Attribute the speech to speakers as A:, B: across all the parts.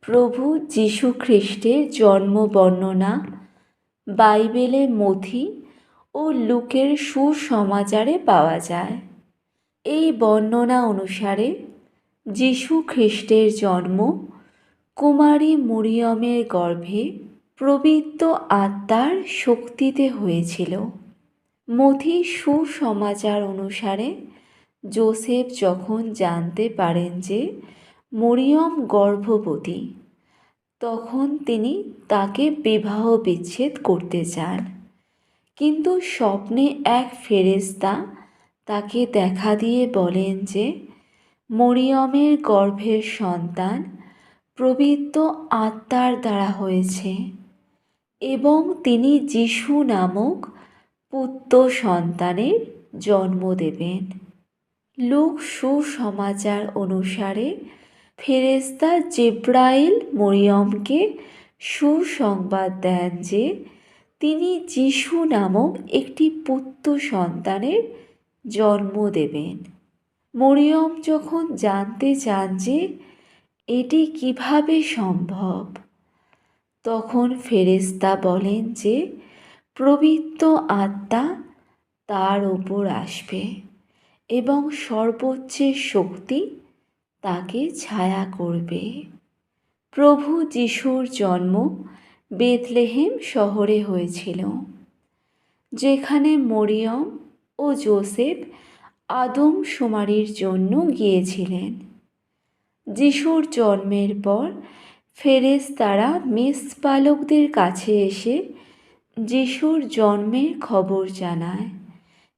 A: প্রভু যীশু খ্রিস্টের জন্ম বর্ণনা বাইবেলে মথি ও লুকের সুসমাচারে পাওয়া যায়। এই বর্ণনা অনুসারে যীশু খ্রিস্টের জন্ম কুমারী মরিয়মের গর্ভে পবিত্র আত্মার শক্তিতে হয়েছিল। মথি সুসমাচার অনুসারে যোসেফ যখন জানতে পারেন যে মরিয়ম গর্ভবতী, তখন তিনি তাকে বিবাহ বিচ্ছেদ করতে চান। কিন্তু স্বপ্নে এক ফেরেশতা তাকে দেখা দিয়ে বলেন যে মরিয়মের গর্ভের সন্তান পবিত্র আত্মার দ্বারা হয়েছে এবং তিনি যিশু নামক পুত্র সন্তানের জন্ম দেবেন। লূক সুসমাচার অনুসারে ফেরেশতা জিব্রাইল মরিয়মকে সুসংবাদ দেন যে তিনি যিশু নামক একটি পুত্র সন্তানের জন্ম দেবেন। মরিয়ম যখন জানতে চান যে এটি কিভাবে সম্ভব, তখন ফেরেশতা বলেন যে পবিত্র আত্মা তার ওপর আসবে এবং সর্বোচ্চের শক্তি তাকে ছায়া করবে। প্রভু যিশুর জন্ম বেথলেহেম শহরে হয়েছিল, যেখানে মরিয়ম ও যোসেফ আদমশুমারির জন্য গিয়েছিলেন। যিশুর জন্মের পর ফেরেশতারা মেষপালকদের কাছে এসে যিশুর জন্মের খবর জানায়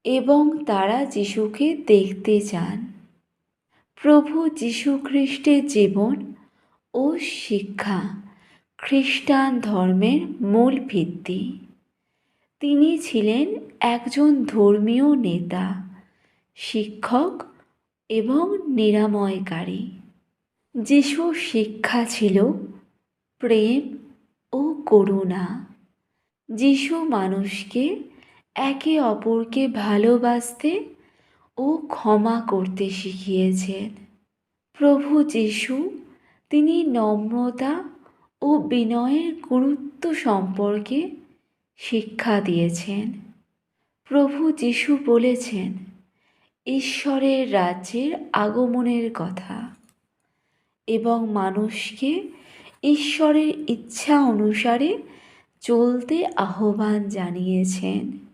A: এবং তারা যিশুকে দেখতে চান। প্রভু যীশু খ্রিস্টের জীবন ও শিক্ষা খ্রিস্টান ধর্মের মূল ভিত্তি। তিনি ছিলেন একজন ধর্মীয় নেতা, শিক্ষক এবং নিরাময়কারী। যিশুর শিক্ষা ছিল প্রেম ও করুণা। যিশু মানুষকে একে অপরকে ভালোবাসতে ও ক্ষমা করতে শিখিয়েছেন। প্রভু যিশু তিনি নম্রতা ও বিনয়ের গুরুত্ব সম্পর্কে শিক্ষা দিয়েছেন। প্রভু যিশু বলেছেন ঈশ্বরের রাজ্যের আগমনের কথা এবং মানুষকে ঈশ্বরের ইচ্ছা অনুসারে চলতে আহ্বান জানিয়েছেন।